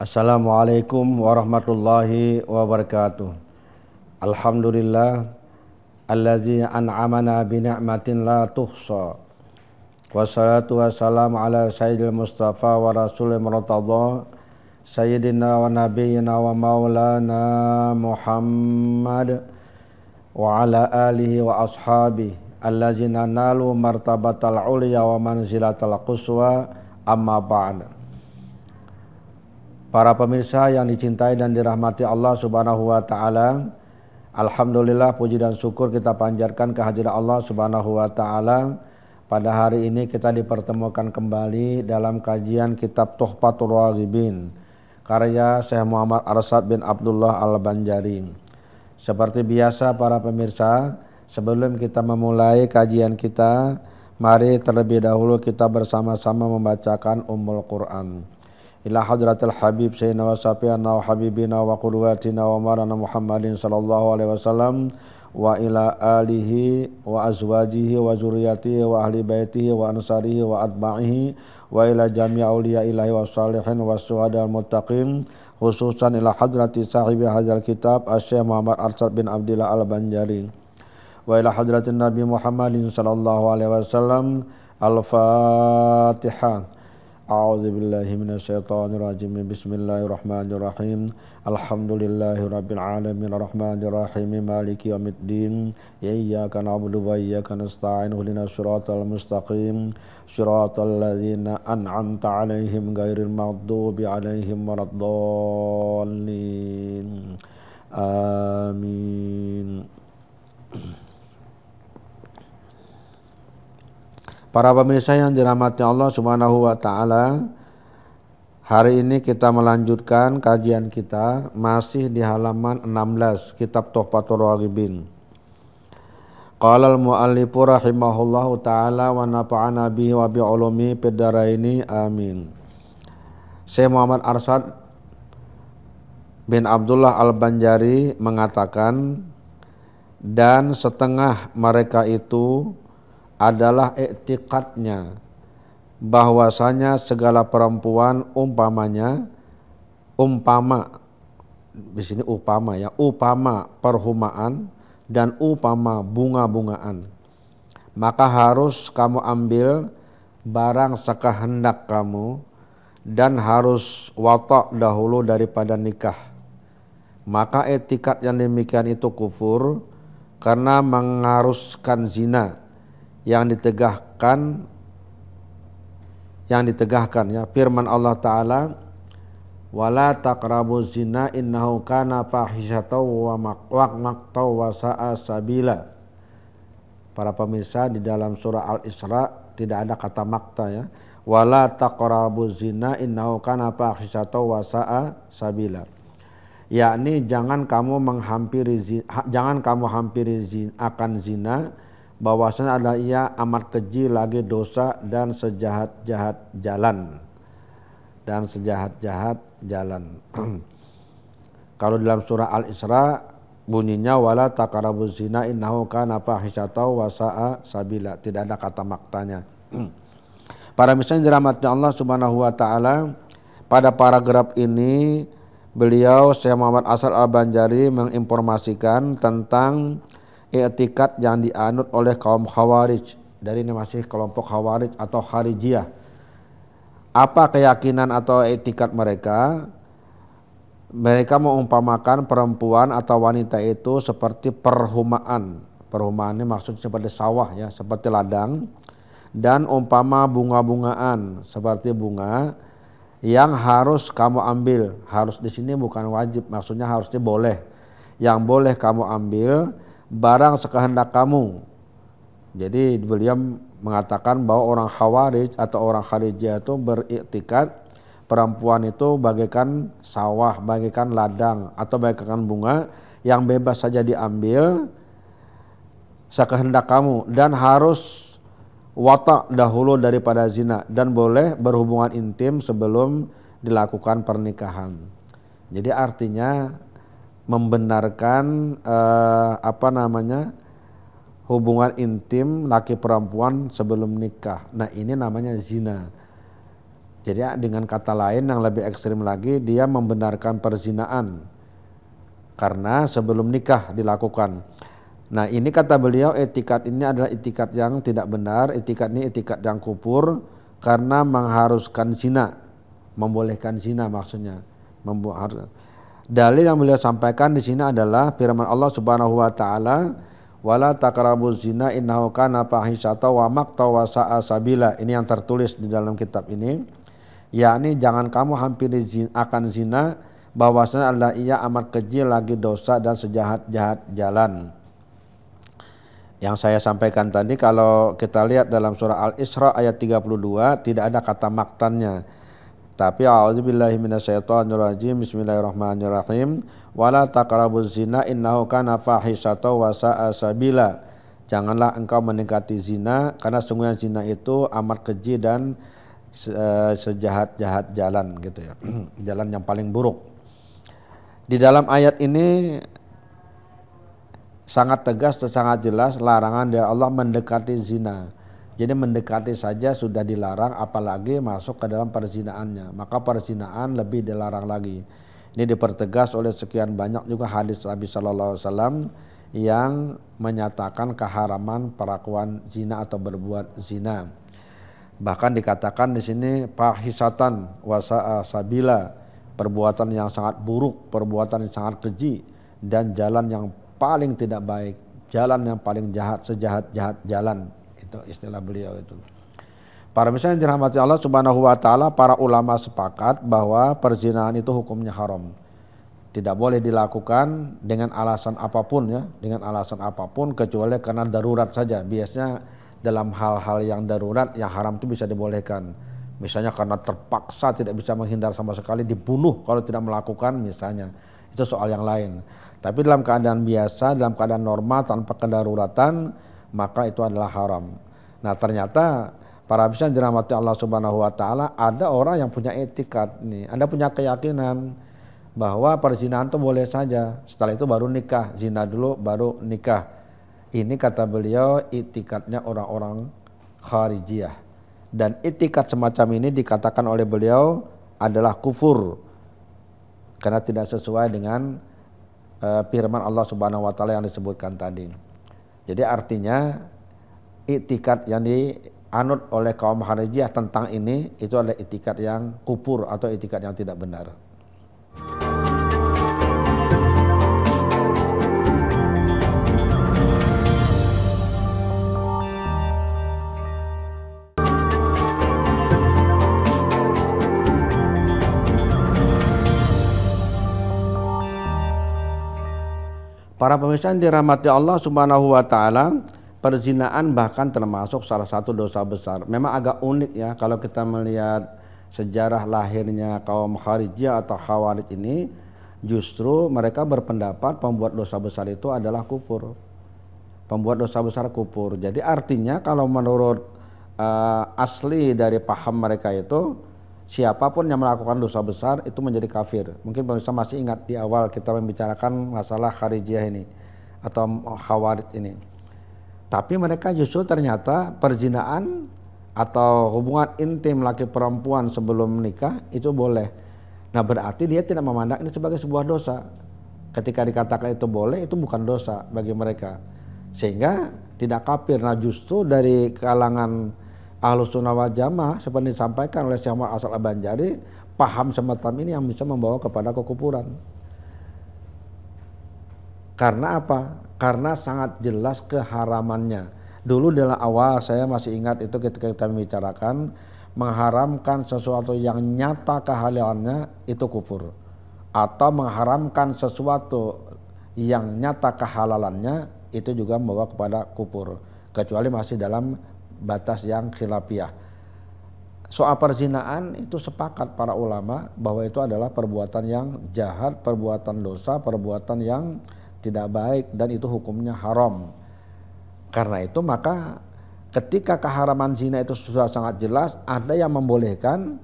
Assalamualaikum warahmatullahi wabarakatuh. Alhamdulillah allazi an'amana bi ni'matin la tuhsa. Wassalatu wassalamu ala sayyidil mustafa wa rasulil murtada sayyidina wa nabiyyina wa maulana Muhammad wa ala alihi wa ashabihi allazina nalu martabatal ulya wa manzilatal quswa, amma ba'd. Para pemirsa yang dicintai dan dirahmati Allah Subhanahu wa taala, alhamdulillah puji dan syukur kita panjatkan kehadirat Allah Subhanahu wa taala. Pada hari ini kita dipertemukan kembali dalam kajian kitab Tuhfatul Raghibin karya Syekh Muhammad Arsyad bin Abdullah Al-Banjari. Seperti biasa para pemirsa, sebelum kita memulai kajian kita, mari terlebih dahulu kita bersama-sama membacakan Ummul Quran. Ila hadratil habib sayyidina wa syafi'ina wa habibina wa qudwatina wa marana Muhammadin sallallahu alaihi wasallam wa ila alihi wa azwajihi wa zurriyatihi wa ahli baitihi wa ansarihi wa atba'ihi wa ila jami' awliya ilahi wa salihin wa syuhada al-muttaqin, khususan ila hadrati sahibi hadzal kitab Syekh Muhammad Arsyad bin Abdullah Al-Banjari wa ila hadratin Nabi Muhammadin sallallahu alaihi wasallam. Al-Fatihah. A'udzu billahi minasyaitonir rajim. Bismillahirrahmanirrahim. Alhamdulillahirabbil alamin arrahmanir rahim maliki yaumiddin. Iyyaka na'budu wa iyyaka nasta'in. Ihdinas siratal mustaqim. Siratal ladzina an'amta 'alaihim ghairil maghdubi 'alaihim waladdallin. Amin. Para pemirsa yang dirahmati Allah Subhanahu wa taala, hari ini kita melanjutkan kajian kita masih di halaman 16 kitab Tuhfatul Raghibin. Qala al-muallifu rahimahullahu taala wa nafa'ana bihi wa bi ulumi fid dharaini amin. Syekh Muhammad Arsyad bin Abdullah Al-Banjari mengatakan, dan setengah mereka itu adalah i'tiqadnya bahwasanya segala perempuan umpama di sini upama perhumaan dan upama bunga-bungaan, maka harus kamu ambil barang sekehendak kamu dan harus watak dahulu daripada nikah. Maka i'tiqad yang demikian itu kufur karena mengharuskan zina yang ditegahkan ya firman Allah taala, wala taqrabu zina innahu kana fahisyatan wa maqtan wa sa'a sabila. Para pemirsa, di dalam surah Al-Isra tidak ada kata makta ya. Wala taqrabu zina innahu kana fahisyatan wa sa'a sabila. Yakni jangan kamu hampiri akan zina, bahwasanya adalah ia amat keji lagi dosa dan sejahat-jahat jalan. Kalau dalam surah Al-Isra bunyinya wala taqrabuz zina innahu kana fahisyatan wa sa'a sabila, tidak ada kata maktanya. Para misal dirahmati Allah Subhanahu wa taala, pada paragraf ini beliau Syekh Muhammad Arsyad Al-Banjari menginformasikan tentang i'tiqad yang dianut oleh kaum Khawarij. Dari ini masih kelompok Khawarij atau Kharijiyah. Apa keyakinan atau i'tiqad mereka? Mereka mengumpamakan perempuan atau wanita itu seperti perhumaan. Perhumaan ini maksudnya seperti sawah ya, seperti ladang. Dan umpama bunga-bungaan seperti bunga yang harus kamu ambil. Harus di sini bukan wajib, maksudnya harusnya boleh. Yang boleh kamu ambil barang sekehendak kamu. Jadi beliau mengatakan bahwa orang Khawarij atau orang Kharijiyah itu beriktikad perempuan itu bagaikan sawah, bagaikan ladang atau bagaikan bunga yang bebas saja diambil sekehendak kamu, dan harus watak dahulu daripada zina, dan boleh berhubungan intim sebelum dilakukan pernikahan. Jadi artinya membenarkan hubungan intim laki perempuan sebelum nikah. Nah, ini namanya zina. Jadi dengan kata lain yang lebih ekstrim lagi, dia membenarkan perzinaan karena sebelum nikah dilakukan. Nah ini kata beliau, etikat ini adalah etikat yang tidak benar, etikat ini etikat yang kufur karena mengharuskan zina, membolehkan zina maksudnya. Dalil yang beliau sampaikan di sini adalah firman Allah Subhanahu wa taala, wala taqrabuz zina innahu kana fahisyatan wa maqta wa sa'a sabila. Ini yang tertulis di dalam kitab ini, yakni jangan kamu hampiri akan zina, bahwasanya adalah ia amat keji lagi dosa dan sejahat-jahat jalan. Yang saya sampaikan tadi, kalau kita lihat dalam surah Al-Isra ayat 32 tidak ada kata maktannya. Tapi a'udzubillahi minasyaitonirrajim, bismillahirrahmanirrahim, wala taqrabuz zina innahu kana fahisyatan wa sa'a sabila. Janganlah engkau mendekati zina karena sungguhnya zina itu amat keji dan sejahat-jahat jalan gitu ya. Jalan yang paling buruk. Di dalam ayat ini sangat tegas dan sangat jelas larangan dari Allah mendekati zina. Jadi mendekati saja sudah dilarang, apalagi masuk ke dalam perzinaannya. Maka perzinaan lebih dilarang lagi. Ini dipertegas oleh sekian banyak juga hadis Nabi Sallallahu Alaihi Wasallam yang menyatakan keharaman perlakuan zina atau berbuat zina. Bahkan dikatakan di sini fahisatan wasa'a sabila, perbuatan yang sangat buruk, perbuatan yang sangat keji dan jalan yang paling tidak baik, jalan yang paling jahat, sejahat-jahat jalan. Itu istilah beliau itu. Para misal yang dirahmati Allah Subhanahu wa taala, para ulama sepakat bahwa perzinahan itu hukumnya haram. Tidak boleh dilakukan dengan alasan apapun ya, dengan alasan apapun kecuali karena darurat saja. Biasanya dalam hal-hal yang darurat yang haram itu bisa dibolehkan. Misalnya karena terpaksa tidak bisa menghindar sama sekali, dibunuh kalau tidak melakukan misalnya. Itu soal yang lain. Tapi dalam keadaan biasa, dalam keadaan normal tanpa kedaruratan, maka itu adalah haram. Nah ternyata para bisa dirahmati Allah Subhanahu wa taala, ada orang yang punya etikat nih, Anda punya keyakinan bahwa perzinahan itu boleh saja, setelah itu baru nikah, zina dulu baru nikah. Ini kata beliau etikatnya orang-orang Kharijiyah. Dan etikat semacam ini dikatakan oleh beliau adalah kufur karena tidak sesuai dengan firman Allah Subhanahu wa taala yang disebutkan tadi. Jadi artinya etikat yang dianut oleh kaum Kharijiyah tentang ini itu adalah etikat yang kufur atau etikat yang tidak benar. Para pemirsa yang dirahmati Allah Subhanahu wa taala, perzinaan bahkan termasuk salah satu dosa besar. Memang agak unik ya kalau kita melihat sejarah lahirnya kaum Kharijiyah atau Khawarij ini, justru mereka berpendapat pembuat dosa besar itu adalah kufur. Pembuat dosa besar kufur. Jadi artinya kalau menurut asli dari paham mereka itu, siapapun yang melakukan dosa besar itu menjadi kafir. Mungkin pemirsa masih ingat di awal kita membicarakan masalah Kharijiyah ini atau Khawarij ini. Tapi mereka justru ternyata perzinaan atau hubungan intim laki perempuan sebelum menikah itu boleh. Nah berarti dia tidak memandang ini sebagai sebuah dosa. Ketika dikatakan itu boleh, itu bukan dosa bagi mereka. Sehingga tidak kafir. Nah justru dari kalangan Ahlus Sunnah wal Jamaah seperti disampaikan oleh Syekh Muhammad As'ad Al-Banjari, paham semacam ini yang bisa membawa kepada kekufuran. Karena apa? Karena sangat jelas keharamannya. Dulu dalam awal saya masih ingat itu ketika kita membicarakan mengharamkan sesuatu yang nyata kehalalannya itu kufur, atau mengharamkan sesuatu yang nyata kehalalannya itu juga membawa kepada kufur, kecuali masih dalam batas yang khilafiyah. Soal perzinaan itu sepakat para ulama bahwa itu adalah perbuatan yang jahat, perbuatan dosa, perbuatan yang tidak baik dan itu hukumnya haram. Karena itu maka ketika keharaman zina itu sudah sangat jelas, ada yang membolehkan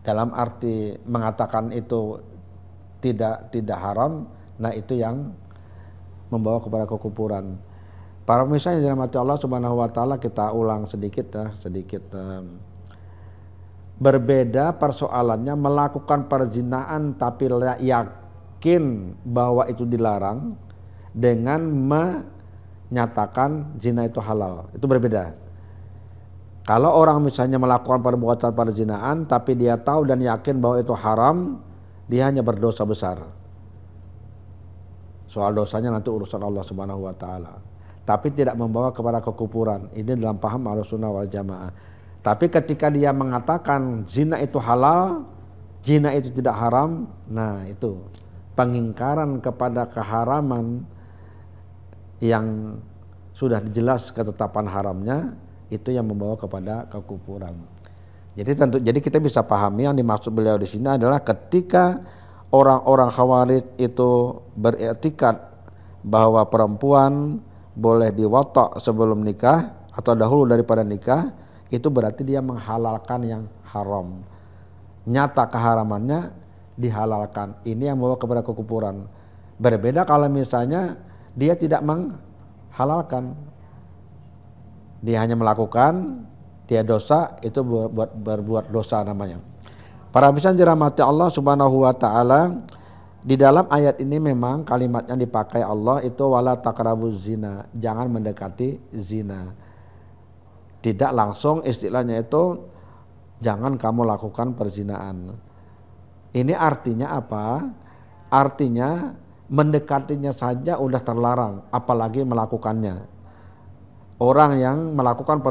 dalam arti mengatakan itu tidak haram, nah itu yang membawa kepada kekufuran. Para pemirsa yang dirahmati Allah Subhanahu wa taala, kita ulang sedikit Berbeda persoalannya melakukan perzinahan tapi yakin bahwa itu dilarang dengan menyatakan zina itu halal. Itu berbeda. Kalau orang misalnya melakukan perbuatan perzinahan tapi dia tahu dan yakin bahwa itu haram, dia hanya berdosa besar. Soal dosanya nanti urusan Allah Subhanahu wa taala. Tapi tidak membawa kepada kekufuran. Ini dalam paham Ahlussunnah wal Jamaah. Tapi ketika dia mengatakan zina itu halal, zina itu tidak haram, nah itu pengingkaran kepada keharaman yang sudah jelas ketetapan haramnya, itu yang membawa kepada kekufuran. Jadi kita bisa pahami yang dimaksud beliau di sini adalah ketika orang-orang Khawarij itu beriktikad bahwa perempuan boleh diwatok sebelum nikah atau dahulu daripada nikah, itu berarti dia menghalalkan yang haram. Nyata keharamannya dihalalkan. Ini yang membawa kepada kekufuran. Berbeda kalau misalnya dia tidak menghalalkan, dia hanya melakukan, dia dosa, itu berbuat dosa namanya. Para hadirin dirahmati Allah Subhanahu wa taala, di dalam ayat ini memang kalimatnya dipakai Allah itu wala taqrabuz zina, jangan mendekati zina. Tidak langsung istilahnya itu jangan kamu lakukan perzinahan. Ini artinya apa? Artinya mendekatinya saja udah terlarang, apalagi melakukannya. Orang yang melakukan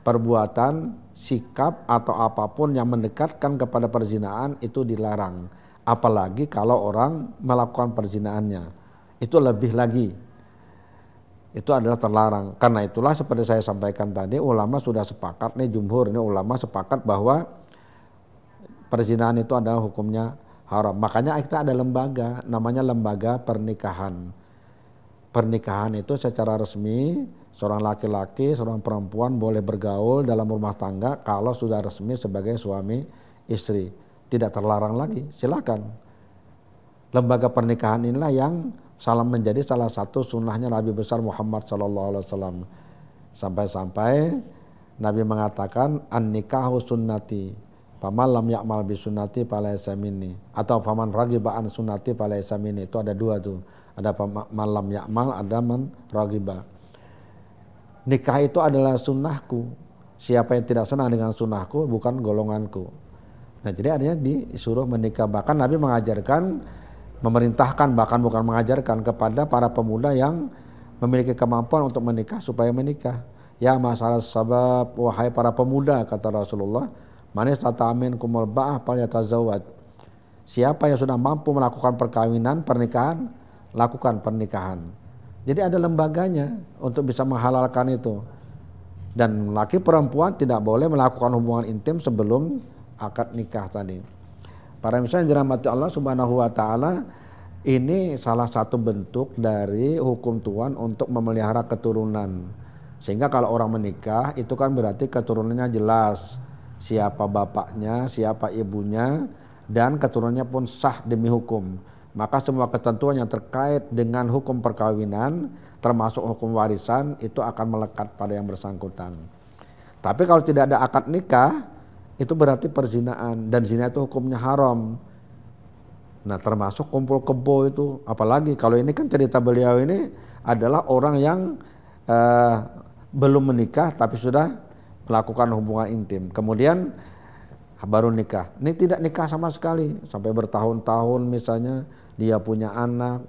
perbuatan, sikap atau apapun yang mendekatkan kepada perzinahan itu dilarang. Apalagi kalau orang melakukan perzinahannya, itu lebih lagi. Itu adalah terlarang. Karena itulah seperti saya sampaikan tadi, ulama sudah sepakat, nih jumhur, ini ulama sepakat bahwa perzinahan itu adalah hukumnya haram. Makanya kita ada lembaga, namanya lembaga pernikahan. Pernikahan itu secara resmi, seorang laki-laki, seorang perempuan boleh bergaul dalam rumah tangga kalau sudah resmi sebagai suami istri. Tidak terlarang lagi, silakan. Lembaga pernikahan inilah yang menjadi salah satu sunnahnya Nabi besar Muhammad SAW. Sampai-sampai Nabi mengatakan an-nikahu sunnati, faman lam ya'mal bi sunnati falaysa minni, atau faman ragiba an sunnati falaysa minni. Itu ada dua tuh, ada faman lam ya'mal, ada man ragiba. Nikah itu adalah sunnahku, siapa yang tidak senang dengan sunnahku bukan golonganku. Nah, jadi artinya disuruh menikah. Bahkan Nabi mengajarkan, memerintahkan, bahkan bukan mengajarkan, kepada para pemuda yang memiliki kemampuan untuk menikah supaya menikah. Ya masalah sabab, wahai para pemuda, kata Rasulullah, man istata'a minkumul ba'ah falyatazawwaj. Siapa yang sudah mampu melakukan perkawinan, pernikahan, lakukan pernikahan. Jadi ada lembaganya untuk bisa menghalalkan itu. Dan laki perempuan tidak boleh melakukan hubungan intim sebelum akad nikah tadi. Para misalnya dirahmati Allah Subhanahu wa taala, ini salah satu bentuk dari hukum Tuhan untuk memelihara keturunan. Sehingga kalau orang menikah itu kan berarti keturunannya jelas, siapa bapaknya, siapa ibunya, dan keturunannya pun sah demi hukum. Maka semua ketentuan yang terkait dengan hukum perkawinan, termasuk hukum warisan, itu akan melekat pada yang bersangkutan. Tapi kalau tidak ada akad nikah, itu berarti perzinahan, dan zina itu hukumnya haram. Nah, termasuk kumpul kebo itu, apalagi kalau ini kan cerita beliau ini adalah orang yang belum menikah tapi sudah melakukan hubungan intim, kemudian baru nikah. Ini tidak nikah sama sekali sampai bertahun-tahun, misalnya dia punya anak,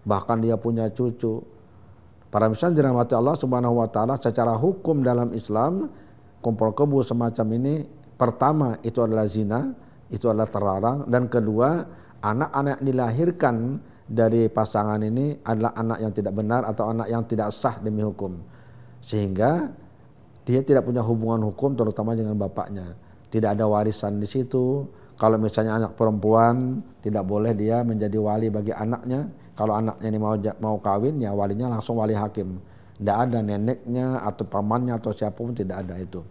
bahkan dia punya cucu. Para misalnya dirahmati Allah Subhanahu wa taala, secara hukum dalam Islam kumpul kebo semacam ini, pertama itu adalah zina, itu adalah terlarang, dan kedua anak-anak yang dilahirkan dari pasangan ini adalah anak yang tidak benar atau anak yang tidak sah demi hukum, sehingga dia tidak punya hubungan hukum terutama dengan bapaknya, tidak ada warisan di situ. Kalau misalnya anak perempuan, tidak boleh dia menjadi wali bagi anaknya. Kalau anaknya ini mau kawin, ya walinya langsung wali hakim, tidak ada neneknya atau pamannya atau siapapun, tidak ada itu.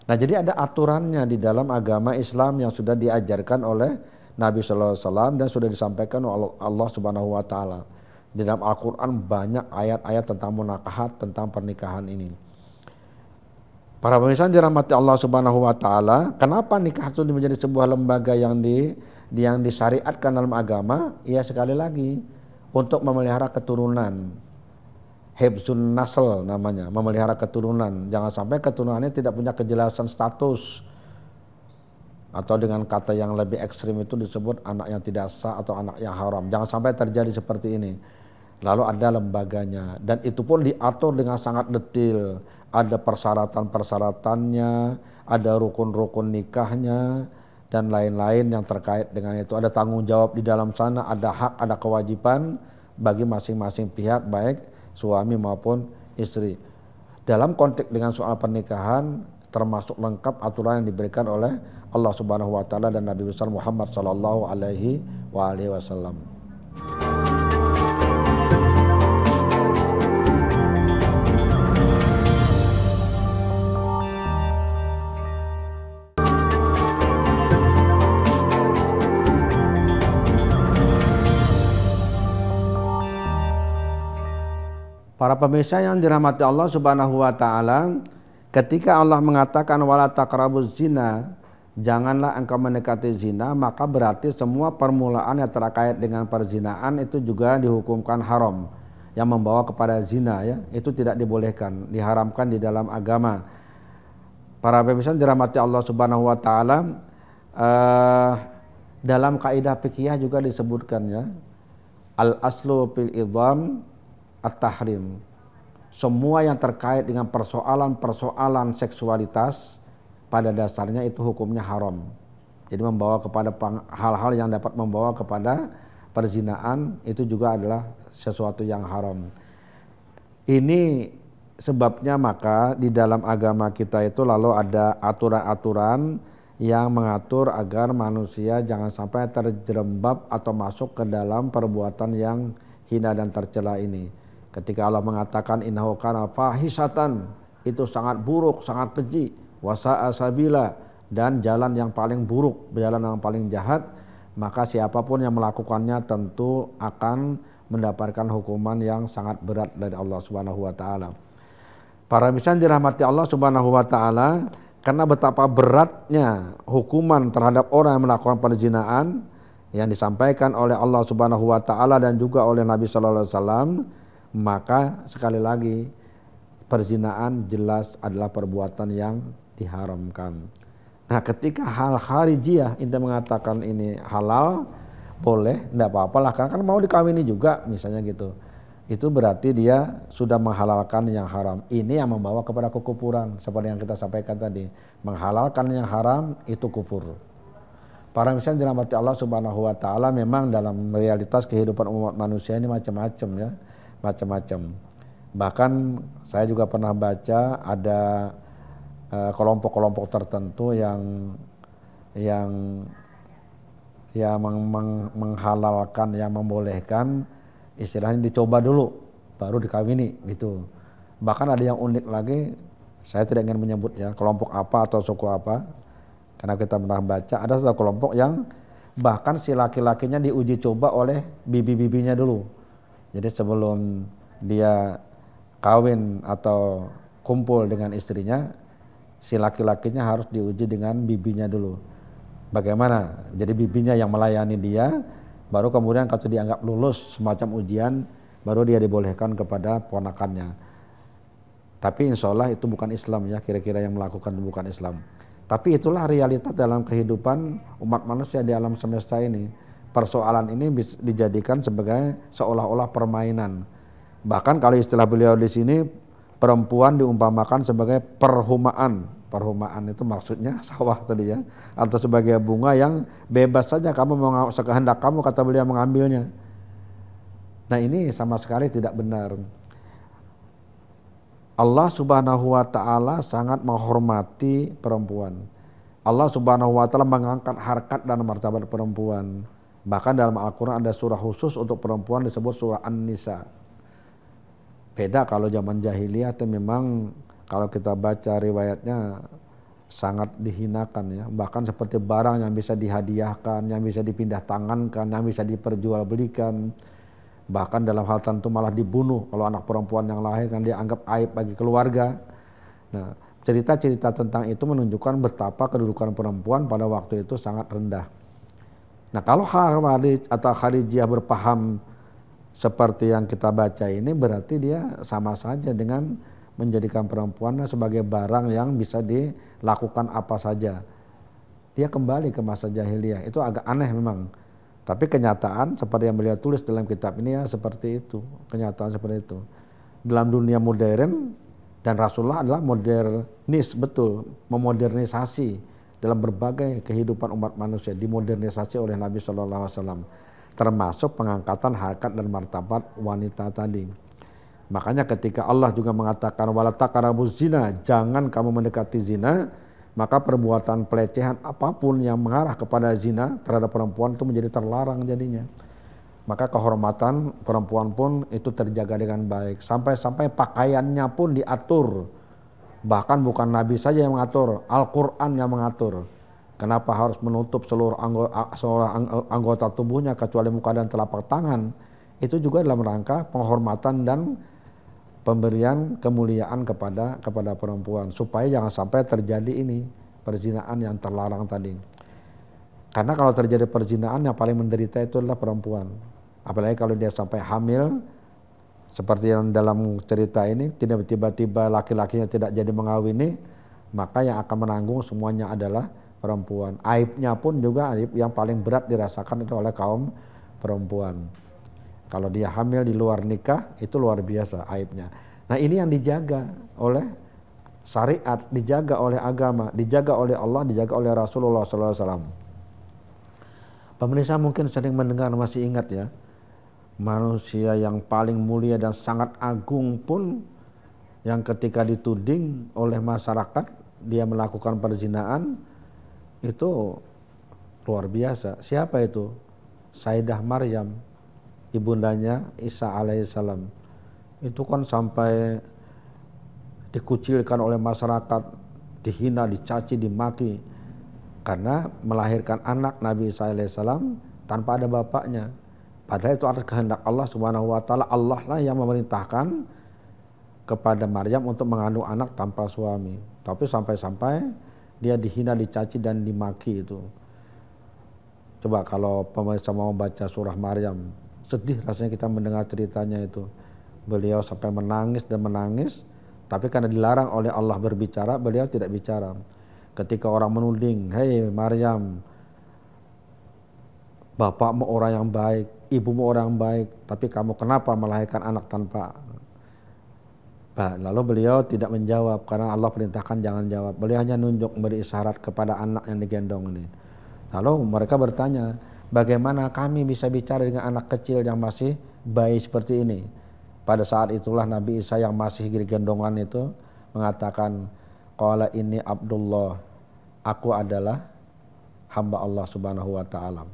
Nah, jadi ada aturannya di dalam agama Islam yang sudah diajarkan oleh Nabi SAW dan sudah disampaikan oleh Allah Subhanahu wa taala. Di dalam Al-Qur'an banyak ayat-ayat tentang munakahat, tentang pernikahan ini. Para pemirsa dirahmati Allah Subhanahu wa taala, kenapa nikah itu menjadi sebuah lembaga yang disyariatkan dalam agama? Ya sekali lagi untuk memelihara keturunan. Hibzun nasl namanya, memelihara keturunan. Jangan sampai keturunannya tidak punya kejelasan status. Atau dengan kata yang lebih ekstrim itu disebut anak yang tidak sah atau anak yang haram. Jangan sampai terjadi seperti ini. Lalu ada lembaganya dan itu pun diatur dengan sangat detail. Ada persyaratan-persyaratannya, ada rukun-rukun nikahnya dan lain-lain yang terkait dengan itu. Ada tanggung jawab di dalam sana, ada hak, ada kewajiban bagi masing-masing pihak baik suami maupun istri. Dalam konteks dengan soal pernikahan termasuk lengkap aturan yang diberikan oleh Allah Subhanahu wa taala dan Nabi besar Muhammad sallallahu alaihi wasallam. Para pemirsa yang dirahmati Allah Subhanahu wa taala, ketika Allah mengatakan wala taqrabuz zina, janganlah engkau mendekati zina, maka berarti semua permulaan yang terkait dengan perzinaan itu juga dihukumkan haram, yang membawa kepada zina ya, itu tidak dibolehkan, diharamkan di dalam agama. Para pemirsa dirahmati Allah Subhanahu wa taala, dalam kaidah fikih juga disebutkan ya, al aslu fil idham at-tahrim. Semua yang terkait dengan persoalan seksualitas pada dasarnya itu hukumnya haram. Jadi membawa kepada hal-hal yang dapat membawa kepada perzinaan itu juga adalah sesuatu yang haram. Ini sebabnya maka di dalam agama kita itu lalu ada aturan-aturan yang mengatur agar manusia jangan sampai terjerembab atau masuk ke dalam perbuatan yang hina dan tercela ini. Ketika Allah mengatakan innahu kana fahisatan, itu sangat buruk, sangat keji, wasa'a sabila, dan jalan yang paling buruk, jalan yang paling jahat, maka siapapun yang melakukannya tentu akan mendapatkan hukuman yang sangat berat dari Allah Subhanahu wa taala. Para pemirsa dirahmati Allah Subhanahu wa taala, karena betapa beratnya hukuman terhadap orang yang melakukan perzinahan yang disampaikan oleh Allah Subhanahu wa taala dan juga oleh Nabi sallallahu alaihi wasallam, maka sekali lagi perzinahan jelas adalah perbuatan yang diharamkan. Nah, ketika hal kharijiyah ente mengatakan ini halal, boleh, enggak apa-apa lah, karena kan mau dikawini juga misalnya gitu. Itu berarti dia sudah menghalalkan yang haram. Ini yang membawa kepada kekufuran seperti yang kita sampaikan tadi. Menghalalkan yang haram itu kufur. Para misalnya dirahmati Allah Subhanahu wa taala, memang dalam realitas kehidupan umat manusia ini macam-macam ya. Macam-macam. Bahkan saya juga pernah baca ada kelompok-kelompok tertentu yang menghalalkan, yang membolehkan, istilahnya dicoba dulu baru dikawini gitu. Bahkan ada yang unik lagi, saya tidak ingin menyebut ya kelompok apa atau suku apa, karena kita pernah baca ada satu kelompok yang bahkan si laki-lakinya diuji coba oleh bibi-bibinya dulu. Jadi sebelum dia kawin atau kumpul dengan istrinya, si laki-lakinya harus diuji dengan bibinya dulu. Bagaimana? Jadi bibinya yang melayani dia, baru kemudian kalau dianggap lulus semacam ujian, baru dia dibolehkan kepada ponakannya. Tapi insya Allah itu bukan Islam ya, kira-kira yang melakukan bukan Islam. Tapi itulah realitas dalam kehidupan umat manusia di alam semesta ini. Persoalan ini dijadikan sebagai seolah-olah permainan. Bahkan kalau istilah beliau di sini, perempuan diumpamakan sebagai perhumaan. Perhumaan itu maksudnya sawah tadi ya, atau sebagai bunga yang bebas saja kamu mau sekehendak kamu kata beliau mengambilnya. Nah, ini sama sekali tidak benar. Allah Subhanahu wa taala sangat menghormati perempuan. Allah Subhanahu wa taala mengangkat harkat dan martabat perempuan. Bahkan dalam Al-Quran ada surah khusus untuk perempuan disebut surah An-Nisa. Beda kalau zaman jahiliyah itu memang kalau kita baca riwayatnya sangat dihinakan ya. Bahkan seperti barang yang bisa dihadiahkan, yang bisa dipindah tangankan, yang bisa diperjualbelikan. Bahkan dalam hal tentu malah dibunuh kalau anak perempuan yang lahir kan dianggap aib bagi keluarga. Nah, cerita-cerita tentang itu menunjukkan betapa kedudukan perempuan pada waktu itu sangat rendah. Nah kalau Khawarij atau Kharijiyah berpaham seperti yang kita baca ini, berarti dia sama saja dengan menjadikan perempuan sebagai barang yang bisa dilakukan apa saja. Dia kembali ke masa jahiliyah. Itu agak aneh memang. Tapi kenyataan seperti yang beliau tulis dalam kitab ini ya seperti itu. Kenyataan seperti itu. Dalam dunia modern, dan Rasulullah adalah modernis, betul, memodernisasi dalam berbagai kehidupan umat manusia, dimodernisasi oleh Nabi SAW, termasuk pengangkatan harkat dan martabat wanita tadi. Makanya ketika Allah juga mengatakan wala taqrabuz zina, jangan kamu mendekati zina, maka perbuatan pelecehan apapun yang mengarah kepada zina terhadap perempuan itu menjadi terlarang jadinya. Maka kehormatan perempuan pun itu terjaga dengan baik, sampai-sampai pakaiannya pun diatur. Bahkan bukan Nabi saja yang mengatur, Al-Quran yang mengatur. Kenapa harus menutup seluruh anggota tubuhnya kecuali muka dan telapak tangan? Itu juga dalam rangka penghormatan dan pemberian kemuliaan kepada perempuan. Supaya jangan sampai terjadi ini, perzinahan yang terlarang tadi. Karena kalau terjadi perzinahan yang paling menderita itu adalah perempuan. Apalagi kalau dia sampai hamil, seperti yang dalam cerita ini, tidak tiba-tiba laki-lakinya tidak jadi mengawini, maka yang akan menanggung semuanya adalah perempuan. Aibnya pun juga aib yang paling berat dirasakan itu oleh kaum perempuan. Kalau dia hamil di luar nikah, itu luar biasa aibnya. Nah ini yang dijaga oleh syariat, dijaga oleh agama, dijaga oleh Allah, dijaga oleh Rasulullah SAW. Pemirsa mungkin sering mendengar, masih ingat ya, manusia yang paling mulia dan sangat agung pun yang ketika dituding oleh masyarakat dia melakukan perzinahan itu luar biasa. Siapa itu? Sayyidah Maryam, ibundanya Isa alaihissalam. Itu kan sampai dikucilkan oleh masyarakat, dihina, dicaci, dimaki karena melahirkan anak Nabi Isa alaihissalam tanpa ada bapaknya. Padahal itu atas kehendak Allah Subhanahu wa taala. Allah lah yang memerintahkan kepada Maryam untuk mengandung anak tanpa suami. Tapi sampai-sampai dia dihina, dicaci dan dimaki itu. Coba kalau pemirsa mau baca surah Maryam, sedih rasanya kita mendengar ceritanya itu. Beliau sampai menangis dan menangis, tapi karena dilarang oleh Allah berbicara, beliau tidak bicara. Ketika orang menuding, "Hei Maryam, bapakmu orang yang baik, ibumu orang yang baik, tapi kamu kenapa melahirkan anak tanpa?" Lalu beliau tidak menjawab karena Allah perintahkan jangan jawab. Beliau hanya nunjuk, memberi isyarat kepada anak yang digendong ini. Lalu mereka bertanya, bagaimana kami bisa bicara dengan anak kecil yang masih bayi seperti ini? Pada saat itulah Nabi Isa yang masih digendongan itu mengatakan, qala inni Abdullah, aku adalah hamba Allah Subhanahu wa taala.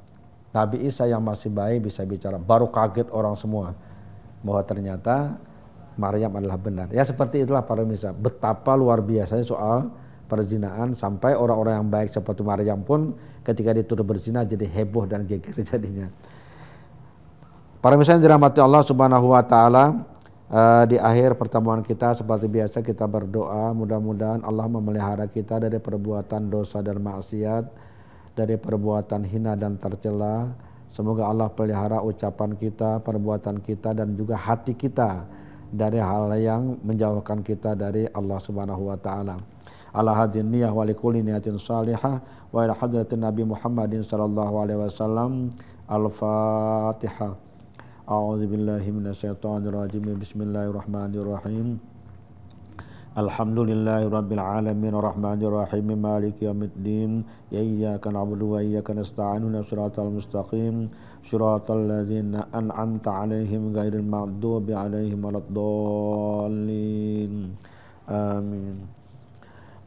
Nabi Isa yang masih bayi bisa bicara. Baru kaget orang semua bahwa ternyata Maryam adalah benar. Ya seperti itulah para pemirsa, betapa luar biasanya soal perzinahan, sampai orang-orang yang baik seperti Maryam pun ketika dituduh berzina jadi heboh dan geger jadinya. Para pemirsa yang dirahmati Allah Subhanahu wa taala, di akhir pertemuan kita seperti biasa kita berdoa mudah-mudahan Allah memelihara kita dari perbuatan dosa dan maksiat, dari perbuatan hina dan tercela. Semoga Allah pelihara ucapan kita, perbuatan kita dan juga hati kita dari hal yang menjauhkan kita dari Allah Subhanahu wa taala. Ala hadin niyah wa likulli niyatin salihah wa ila hadratin Nabi Muhammadin sallallahu alaihi wasallam. Al-Fatihah. A'udzu billahi minasyaitonir rajim. Bismillahirrahmanirrahim. Alhamdulillahi rabbil alamin arrahmanir rahim maliki yaumiddin iyyaka na'budu wa iyyaka nasta'in ihdinas siratal mustaqim siratal ladzina an'amta 'alaihim ghairil maghdubi 'alaihim waladdallin amin.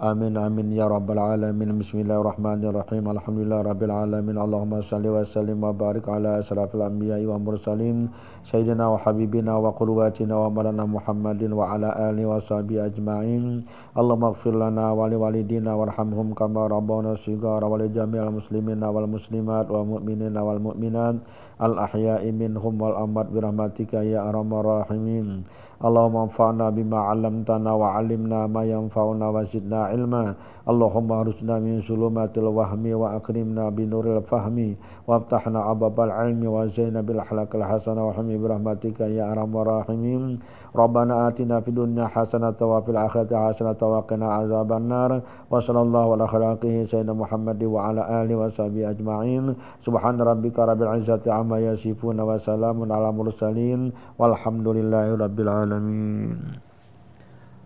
Amin amin ya rabbal alamin. Bismillahirrahmanirrahim. Alhamdulillah rabbil alamin. Allahumma shalli wa sallim wa barik ala asyrafil anbiya'i wa mursalin sayyidina wa habibina wa qudwatina wa maulana Muhammadin wa ala alihi wa sahbihi ajma'in. Allahumma ighfir lana wa li walidina warhamhum kama rabbawna shighara wa li jami'il muslimina wal muslimat wal mu'minina wal mu'minat al ahya'i minhum wal amwat bi rahmatika ya arhamar rahimin. Allahumma anfa'na bima 'allamtana wa 'allimna ma yanfa'una wa zidna ilma. Allahumma arzuqna min sulumatil wahmi wa akrimna binuril fahmi waftahna ababal ilmi wa zaina bil akhlaqil hasanah wa hamdi birahmatika ya arhamar rahimin. Rabbana atina fid dunya hasanatan wa fil akhirati hasanatan wa qina azabannar. Wa sallallahu ala khalqihi sayyidina Muhammad wa ala alihi wa sahbihi ajma'in. Subhana rabbika rabbil izzati amma yasifun wa salamun ala mursalin walhamdulillahi rabbil alamin.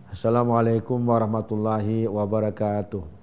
Assalamualaikum warahmatullahi wabarakatuh.